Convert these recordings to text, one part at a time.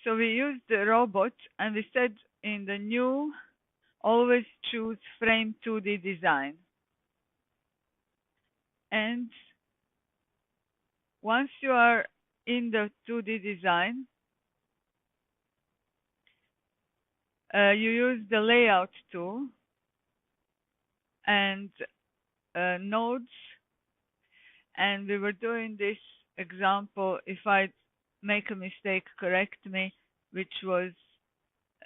So we used the robot and we said in the new, always choose frame 2D design. And once you are in the 2D design, you use the layout tool and nodes. And we were doing this example, if I make a mistake, correct me, which was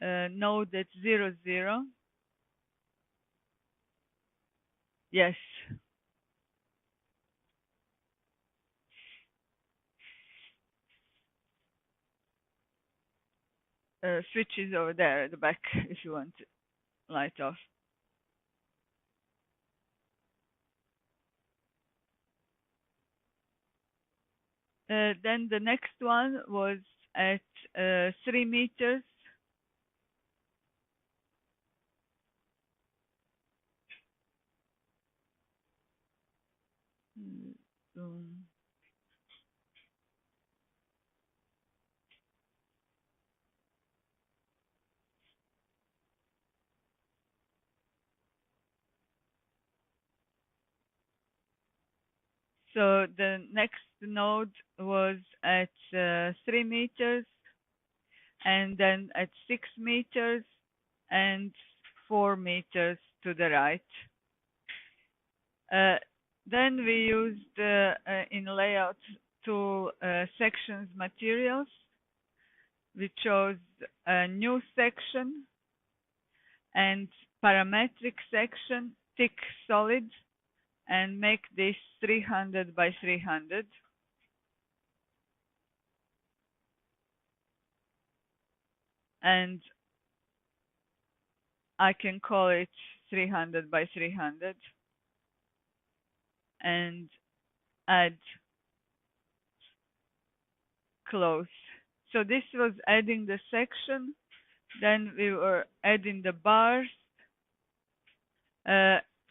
node at 0, 0. Yes. Switch is over there at the back if you want to light off. Then the next one was at 3 meters. Um, So the next node was at 3 meters, and then at 6 meters and 4 meters to the right. Then we used in layout tool sections materials. We chose a new section and parametric section, thick solid, and make this 300 by 300. And I can call it 300 by 300 and add close. So this was adding the section. Then we were adding the bars.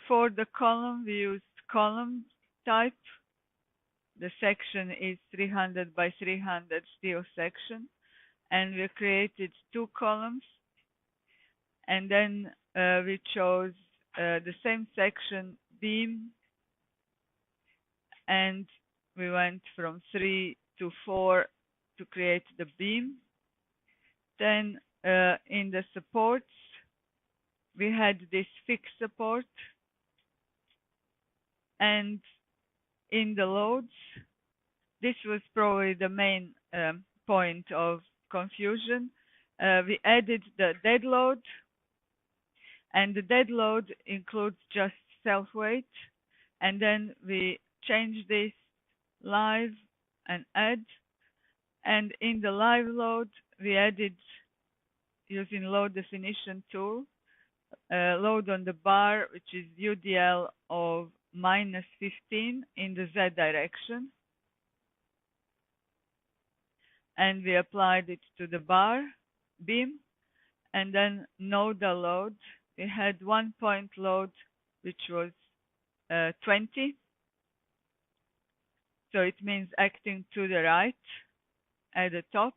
For the column, we used column type. The section is 300 by 300 steel section. And we created 2 columns. And then we chose the same section, beam. And we went from 3 to 4 to create the beam. Then in the supports, we had this fixed support. And in the loads, this was probably the main point of confusion. We added the dead load, and the dead load includes just self-weight. And then we changed this live and add. And in the live load, we added, using load definition tool, load on the bar, which is UDL of -15 in the Z direction. And we applied it to the bar beam. And then nodal load, we had 1 point load, which was 20. So it means acting to the right at the top.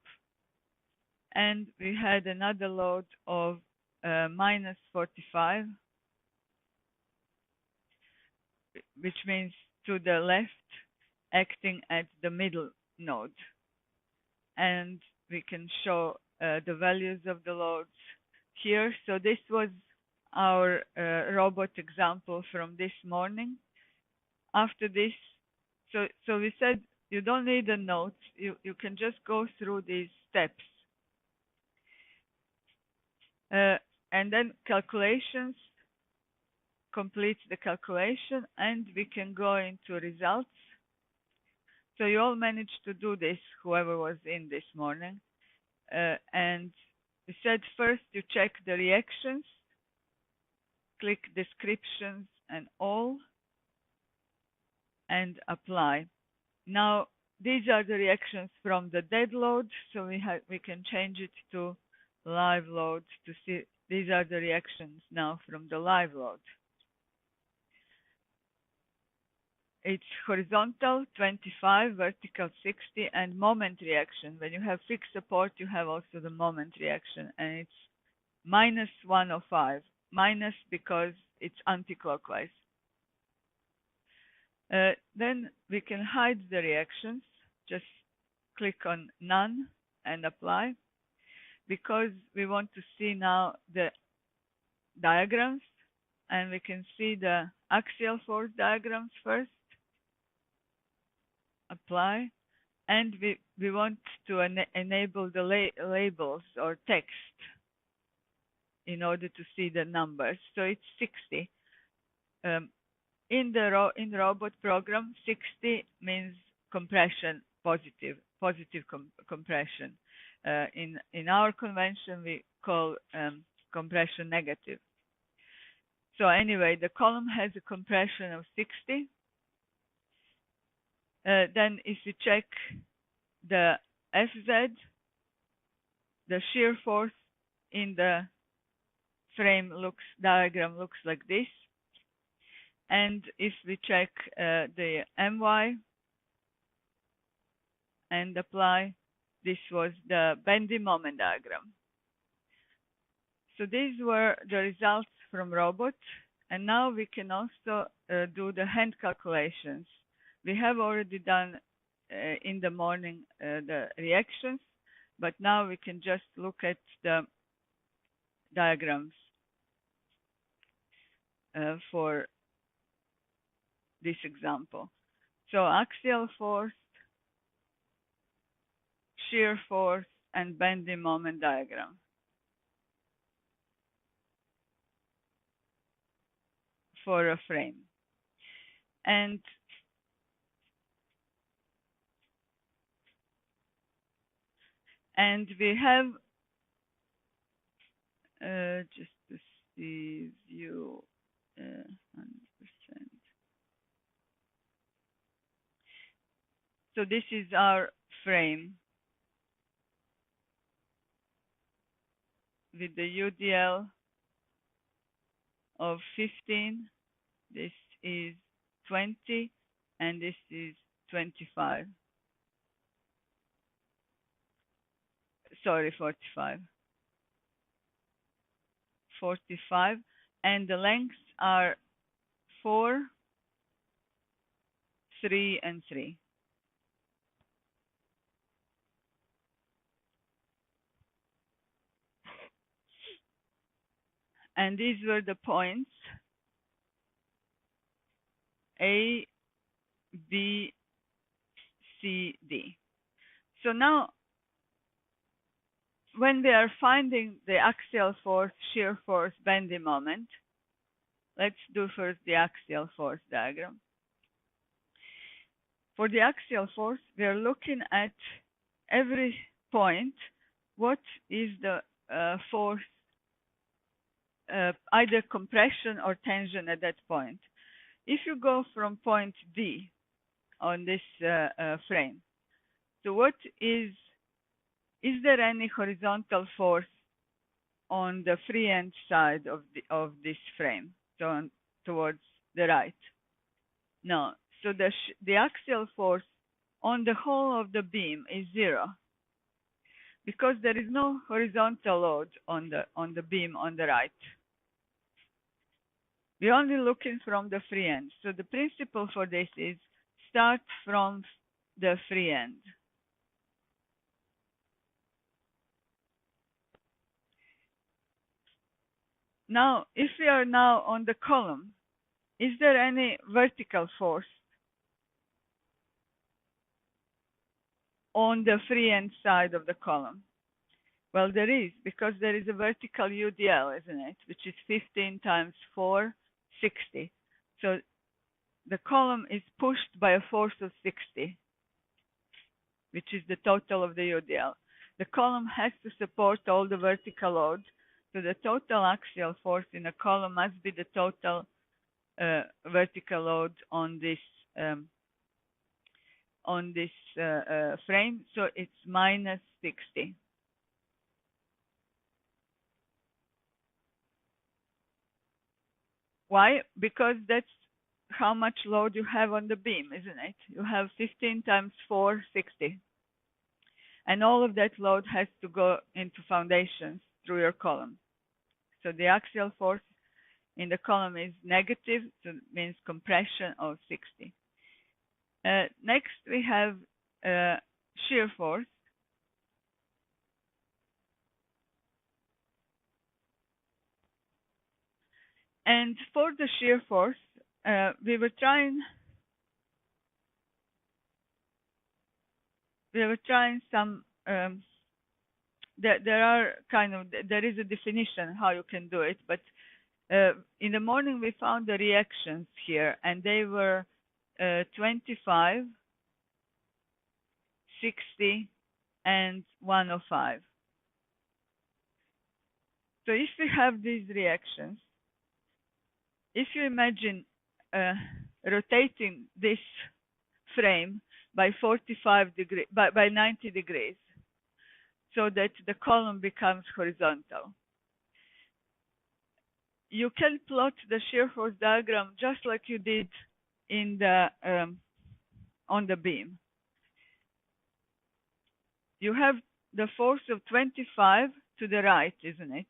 And we had another load of -45, which means to the left, acting at the middle node. And we can show the values of the loads here. So this was our robot example from this morning. After this, so we said you don't need a note. You can just go through these steps. And then calculations, complete the calculation, and we can go into results. So you all managed to do this, whoever was in this morning. And we said first you check the reactions, click descriptions and all, and apply. Now, these are the reactions from the dead load, so we can change it to live load to see. These are the reactions now from the live load. it's horizontal 25, vertical 60, and moment reaction. When you have fixed support, you have also the moment reaction, and it's minus 105. Minus because it's anti-clockwise. Then we can hide the reactions. Just click on None and Apply, because we want to see now the diagrams, and we can see the axial force diagrams first. Apply, and we want to enable the labels or text in order to see the numbers. So it's 60. In the robot program, 60 means compression positive compression. In our convention, we call compression negative. So anyway, the column has a compression of 60. Then if you check the FZ, the shear force in the frame diagram looks like this. And if we check the MY and apply, this was the bending moment diagram. So these were the results from robot, and now we can also do the hand calculations. We have already done in the morning the reactions, but now we can just look at the diagrams for this example. So axial force, shear force, and bending moment diagram. For a frame. And we have just to see view 100%. So this is our frame with the UDL of 15. This is 20, and this is 25. Sorry, 45. 45, and the lengths are 4, 3, and 3. And these were the points A, B, C, D. So now, when we are finding the axial force, shear force, bending moment, let's do first the axial force diagram. For the axial force, we are looking at every point, what is the force, either compression or tension at that point. If you go from point D on this frame, so what is there any horizontal force on the free end side of this frame, so towards the right? No. So the axial force on the whole of the beam is 0, because there is no horizontal load on the beam on the right. We're only looking from the free end. So the principle for this is start from the free end. Now, if we are now on the column, is there any vertical force on the free end side of the column? Well, there is, because there is a vertical UDL, isn't it? Which is 15 times 4, 60. So the column is pushed by a force of 60, which is the total of the UDL. The column has to support all the vertical load. So the total axial force in a column must be the total vertical load on this frame. So it's minus 60. Why? Because that's how much load you have on the beam, isn't it? You have 15 times 4, 60. And all of that load has to go into foundations through your column. So the axial force in the column is negative, so it means compression of 60. Next, we have shear force. And for the shear force, we were trying some. There is a definition how you can do it, but in the morning we found the reactions here, and they were 25, 60, and 105. So if we have these reactions, if you imagine rotating this frame by 45 degrees, by 90 degrees, so that the column becomes horizontal, you can plot the shear force diagram just like you did in the on the beam. You have the force of 25 to the right, isn't it?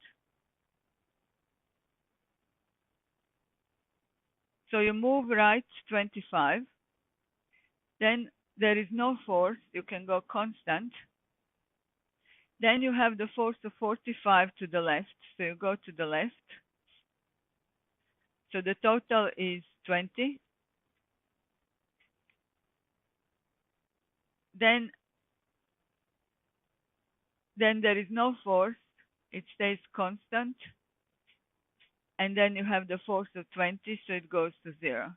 So you move right 25. Then there is no force. You can go constant. Then you have the force of 45 to the left. So you go to the left. So the total is 20. Then there is no force. It stays constant. And then you have the force of 20, so it goes to 0.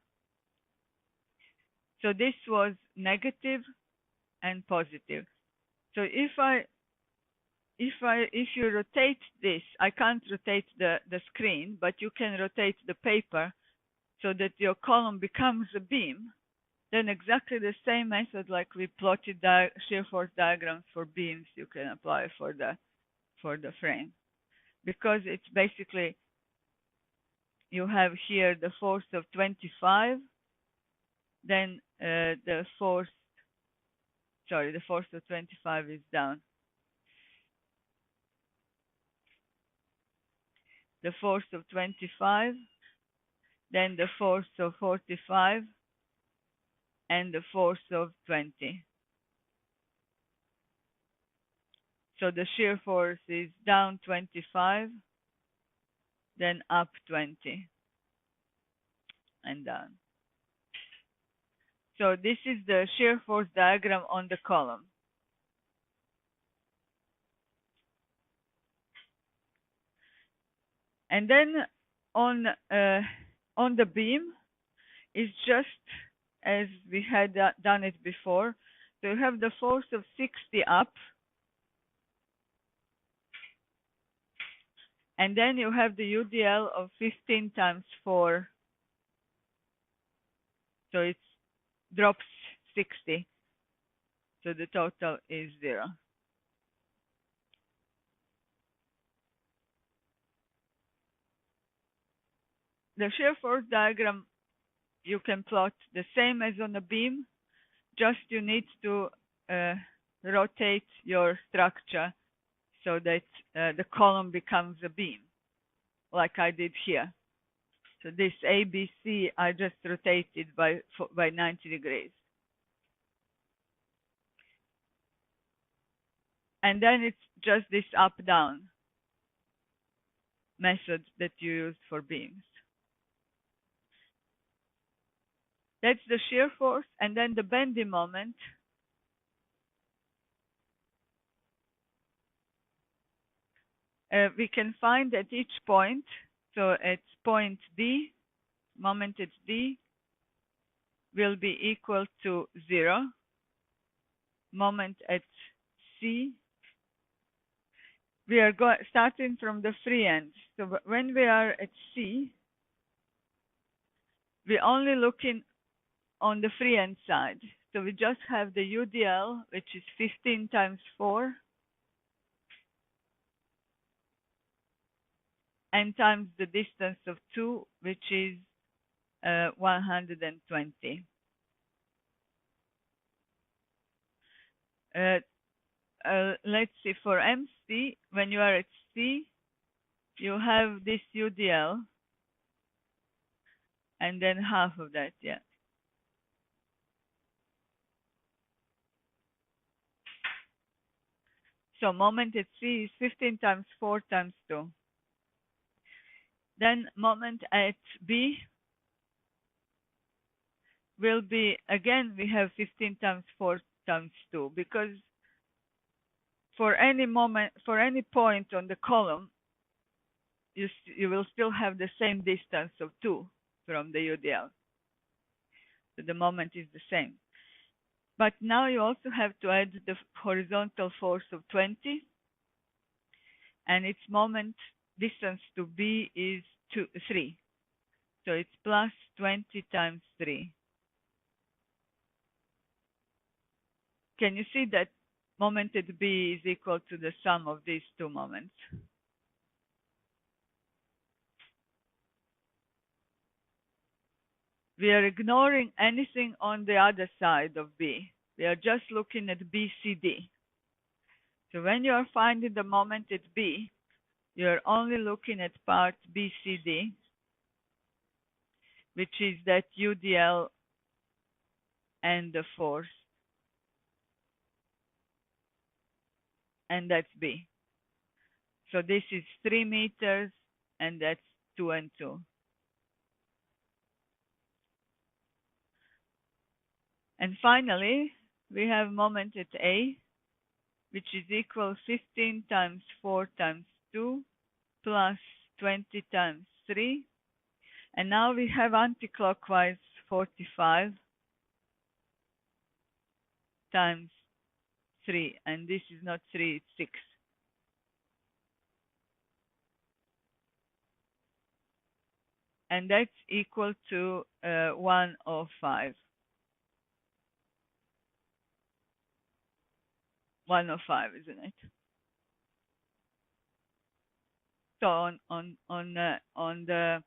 So this was negative and positive. So if you rotate this, I can't rotate the screen, but you can rotate the paper so that your column becomes a beam, then exactly the same method like we plotted the shear force diagrams for beams you can apply for the frame. Because it's basically, you have here the force of 25, then the force of 25 is down. The force of 25, then the force of 45, and the force of 20. So the shear force is down 25, then up 20, and down. So this is the shear force diagram on the column. And then on the beam is just as we had done it before. So you have the force of 60 up, and then you have the UDL of 15 times 4. So it drops 60. So the total is 0. The shear force diagram you can plot the same as on a beam, just you need to rotate your structure so that the column becomes a beam, like I did here. So this ABC I just rotated by 90 degrees. And then it's just this up-down method that you use for beams. That's the shear force, and then the bending moment. We can find at each point, so at point D, moment at D will be equal to 0. Moment at C, we are starting from the free end. So when we are at C, we're only looking on the free end side. So we just have the UDL, which is 15 times 4, and times the distance of 2, which is 120. Let's see, for MC, when you are at C, you have this UDL, and then half of that, yeah. So moment at C is 15 times 4 times 2. Then moment at B will be, again, we have 15 times 4 times 2, because for any point on the column, you will still have the same distance of 2 from the UDL. So the moment is the same. But now you also have to add the horizontal force of 20, and its moment distance to B is 3. So it's plus 20 times 3. Can you see that moment at B is equal to the sum of these two moments? We are ignoring anything on the other side of B. We are just looking at BCD. So when you are finding the moment at B, you are only looking at part BCD, which is that UDL and the force, and that's B. So this is 3 meters, and that's 2 and 2. And finally, we have moment at A, which is equal 15 times 4 times 2 plus 20 times 3. And now we have anticlockwise 45 times 3. And this is not 3, it's 6. And that's equal to 105. 105, isn't it? So on the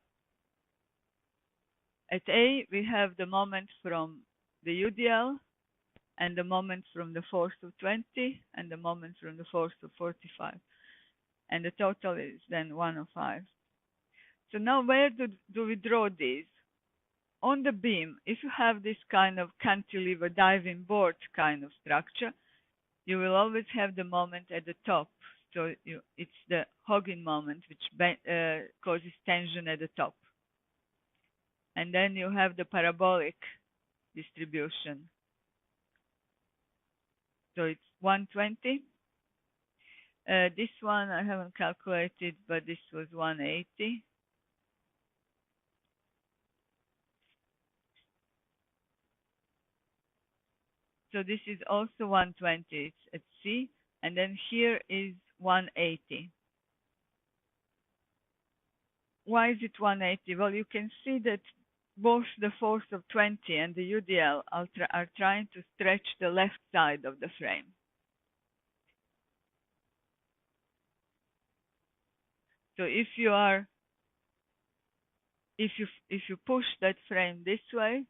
at A, we have the moment from the UDL, and the moment from the force of 20, and the moment from the force of 45. And the total is then 105. So now where do we draw these? On the beam, if you have this kind of cantilever diving board kind of structure, you will always have the moment at the top. So it's the hogging moment, which causes tension at the top. And then you have the parabolic distribution. So it's 120. This one I haven't calculated, but this was 180. So this is also 120, it's at C, and then here is 180. Why is it 180? Well, you can see that both the force of 20 and the UDL are trying to stretch the left side of the frame. So if you push that frame this way,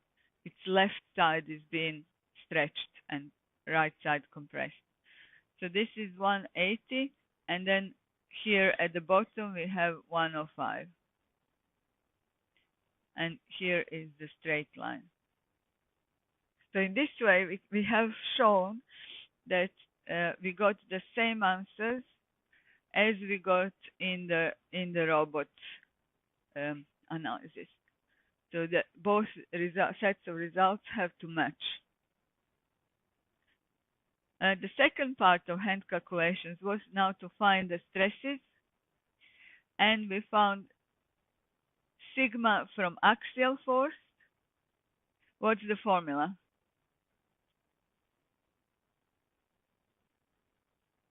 its left side is being stretched and right side compressed. So this is 180, and then here at the bottom we have 105. And here is the straight line. So in this way, we have shown that we got the same answers as we got in the robot analysis. So that both sets of results have to match. The second part of hand calculations was now to find the stresses, and we found sigma from axial force. What's the formula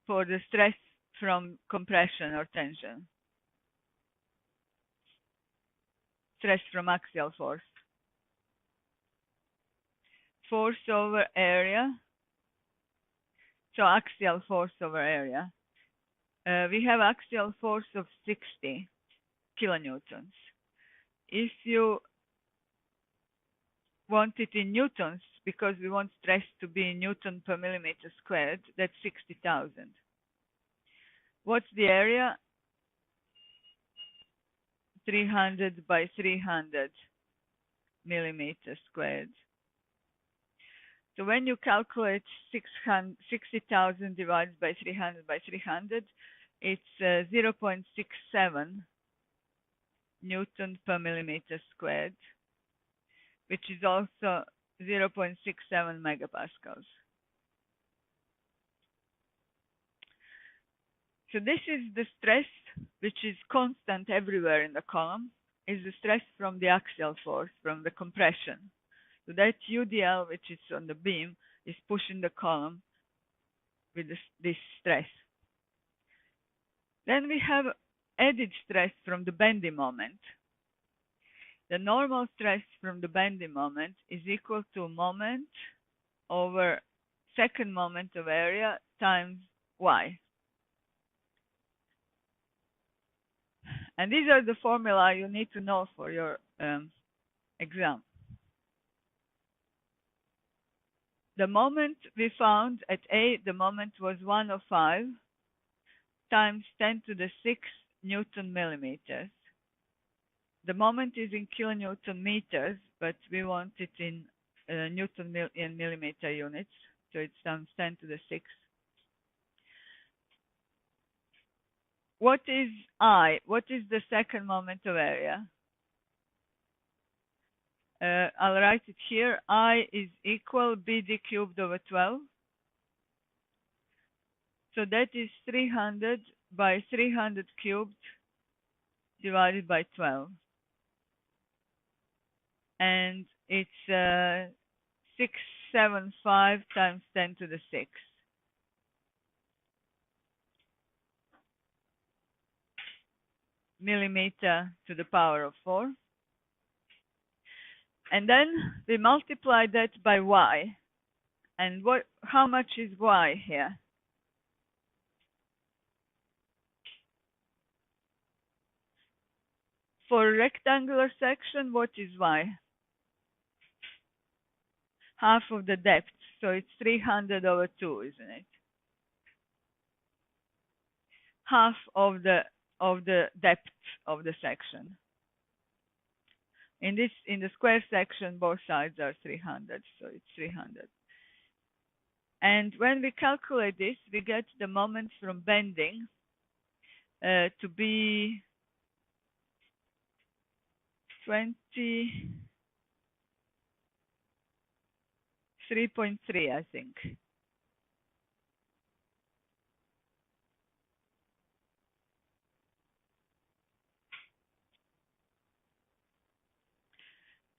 for the stress from compression or tension? Stress from axial force. Force over area. So axial force over area. We have axial force of 60 kilonewtons. If you want it in newtons because we want stress to be in Newton per millimeter squared. That's 60,000. What's the area? 300 by 300 millimeters squared. So when you calculate 60,000 divided by 300, it's 0.67 Newton per millimeter squared, which is also 0.67 megapascals. So this is the stress which is constant everywhere in the column, is the stress from the axial force, from the compression. So that UDL, which is on the beam, is pushing the column with this stress. Then we have added stress from the bending moment. The normal stress from the bending moment is equal to moment over second moment of area times y. And these are the formula you need to know for your exam. The moment we found at A, the moment was 105 times 10 to the 6 Newton millimeters. The moment is in kilonewton meters, but we want it in Newton in millimeter units, so it's times 10 to the 6. What is I? What is the second moment of area? I'll write it here. I is equal BD cubed over 12. So that is 300 by 300 cubed divided by 12. And it's 675 times 10 to the 6. Millimeter to the power of 4. And then we multiply that by y. And how much is y here? For a rectangular section, what is y? Half of the depth, so it's 300 over 2, isn't it? Half of the depth of the section. In the square section, both sides are 300, so it's 300. And when we calculate this, we get the moment from bending to be 23.3, I think.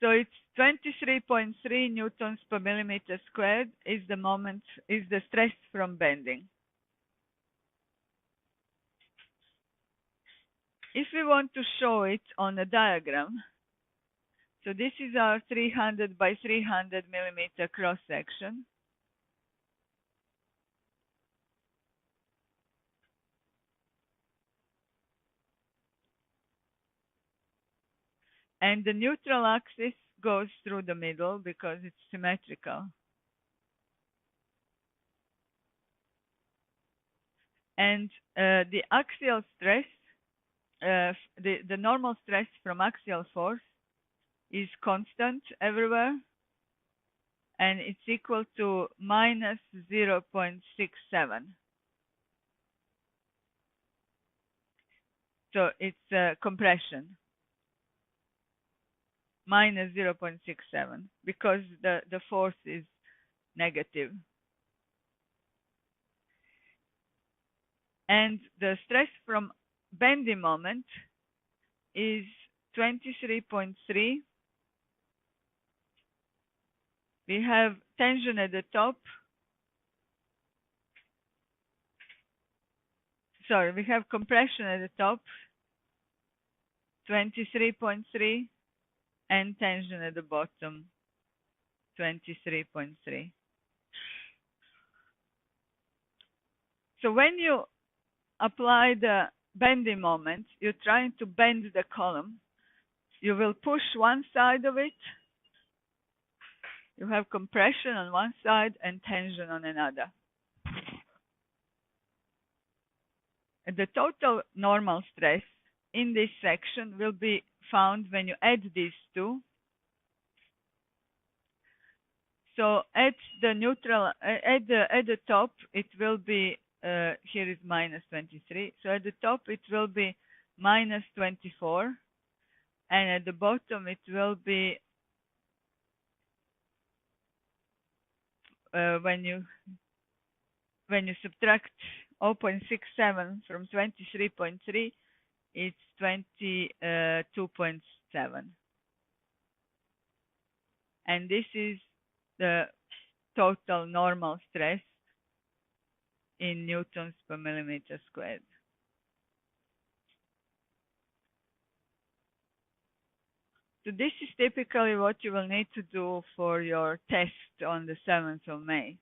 So it's 23.3 newtons per millimeter squared is the stress from bending. If we want to show it on a diagram, so this is our 300 by 300 millimeter cross section. And the neutral axis goes through the middle because it's symmetrical. And the axial stress, the normal stress from axial force is constant everywhere, and it's equal to minus 0.67. So it's compression. Minus 0.67 because the force is negative. And the stress from bending moment is 23.3. We have tension at the top. Sorry, we have compression at the top, 23.3. And tension at the bottom, 23.3. So when you apply the bending moment, you're trying to bend the column. You will push one side of it, You have compression on one side and tension on another. The total normal stress in this section will be found when you add these two. So at the neutral, at the top, it will be, here is minus 23. So at the top, it will be minus 24. And at the bottom, it will be, when you subtract 0.67 from 23.3, it's 22.7. And this is the total normal stress in newtons per millimeter squared. So this is typically what you will need to do for your test on the 7th of May.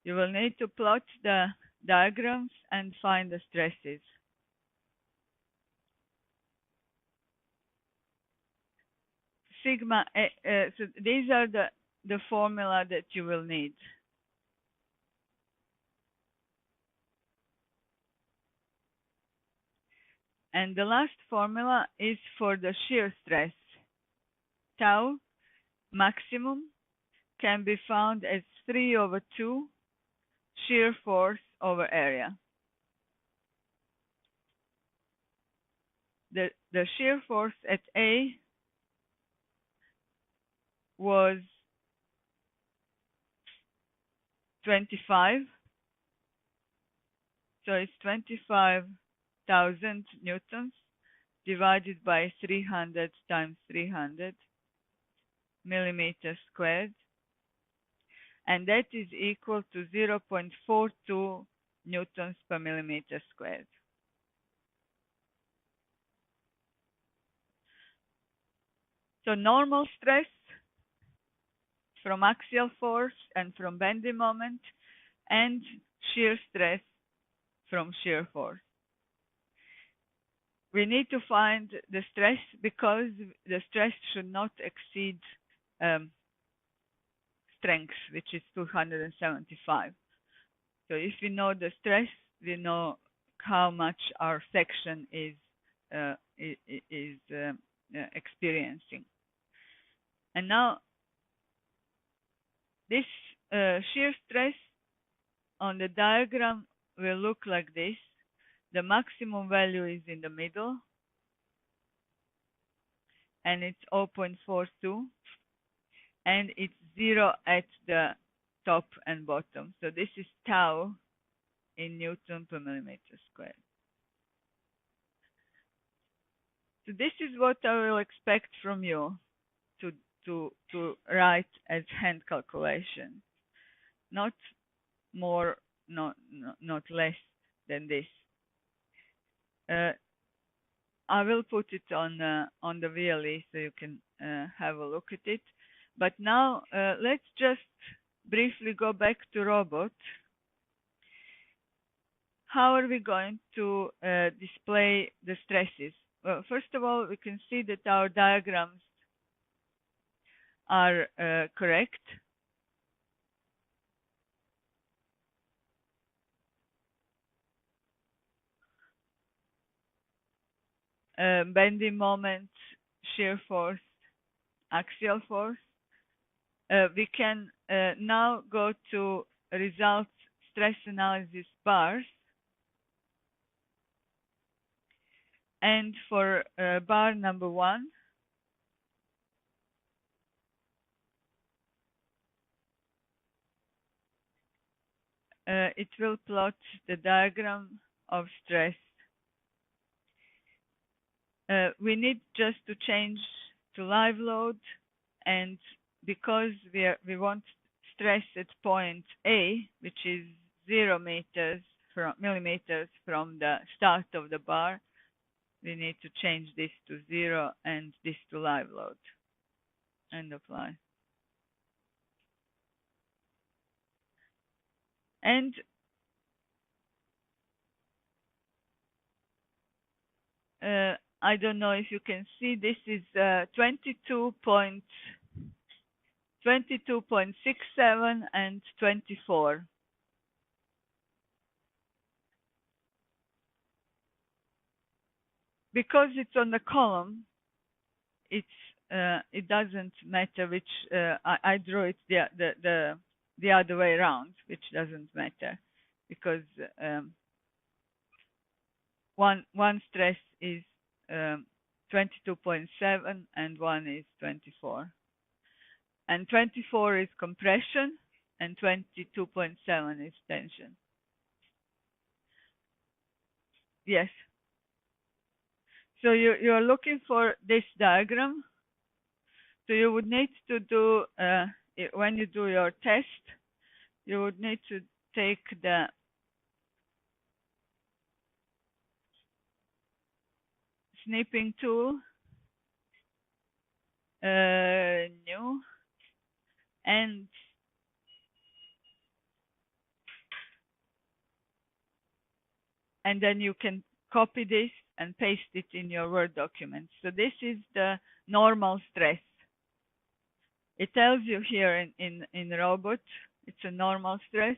You will need to plot the diagrams and find the stresses. Sigma, so these are the formula that you will need. And the last formula is for the shear stress. Tau maximum can be found as 3/2 shear force over area. The shear force at A was 25. So it's 25,000 newtons divided by 300 times 300 millimeters squared. And that is equal to 0.42 newtons per millimeter squared. So normal stress from axial force and from bending moment, and shear stress from shear force. We need to find the stress because the stress should not exceed strength, which is 275. So if we know the stress, we know how much our section is experiencing. And now this shear stress on the diagram will look like this. The maximum value is in the middle, and it's 0.42, and it's 0 at the top and bottom. So this is tau in Newton per millimeter squared. So this is what I will expect from you to write as hand calculation, not more, not less than this. I will put it on the VLE so you can have a look at it. But now let's just briefly go back to robot. How are we going to display the stresses? Well, first of all, we can see that our diagrams are correct. Bending moment, shear force, axial force. We can now go to results stress analysis bars. And for bar number 1, it will plot the diagram of stress. We need just to change to live load, and because we want stress at point A, which is 0 millimeters from the start of the bar, we need to change this to 0 and this to live load, and apply. And I don't know if you can see, this is 22.7 22.67 and 24. Because it's on the column, it doesn't matter which I drew it the other way around, which doesn't matter because one stress is 22.7 and one is 24. And 24 is compression and 22.7 is tension. Yes. So you're looking for this diagram. So you would need to do, when you do your test, you would need to take the snipping tool, new, and then you can copy this and paste it in your Word document. So this is the normal stress. It tells you here in robot, it's a normal stress.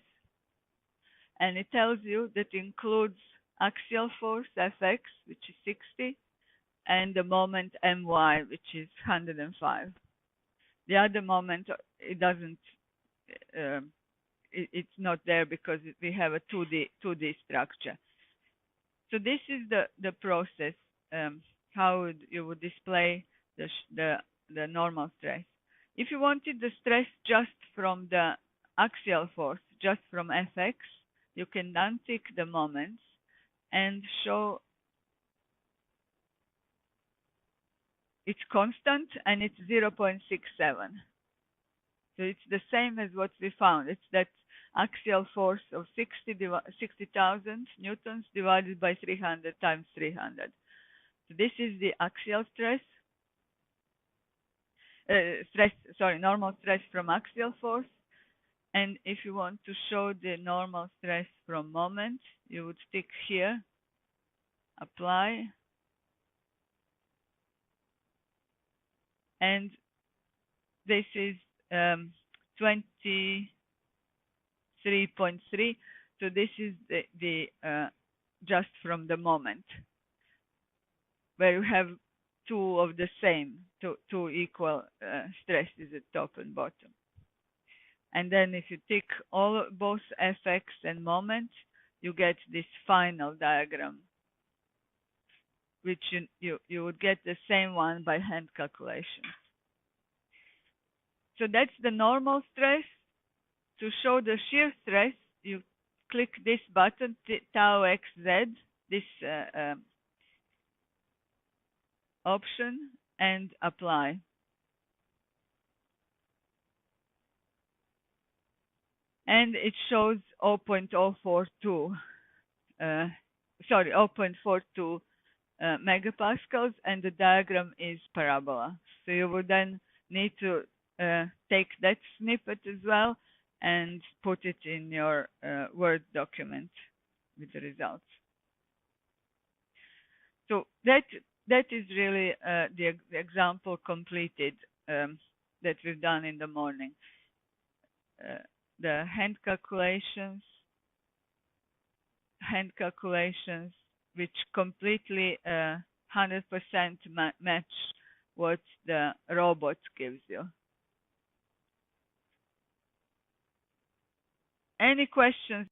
And it tells you that includes axial force, Fx, which is 60, and the moment My, which is 105. The other moment, it doesn't, it's not there because we have a 2D structure. So this is the process, how you would display the normal stress. If you wanted the stress just from the axial force, just from Fx, you can untick the moments and show it's constant and it's 0.67. So it's the same as what we found. It's that axial force of 60,000 newtons divided by 300 times 300. So this is the axial stress. Normal stress from axial force. And if you want to show the normal stress from moment, you would stick here, apply, and this is 23.3. So this is the just from the moment, where you have two of the same, two equal stresses at top and bottom. And then if you tick both Fx and moment, you get this final diagram, which you would get the same one by hand calculation. So that's the normal stress. To show the shear stress, you click this button, tau xz, this option, and apply. And it shows 0.042, 0.42 megapascals, and the diagram is parabola. So you would then need to take that snippet as well and put it in your Word document with the results. So that is really the example completed that we've done in the morning. The hand calculations, which completely 100% match what the robot gives you. Any questions?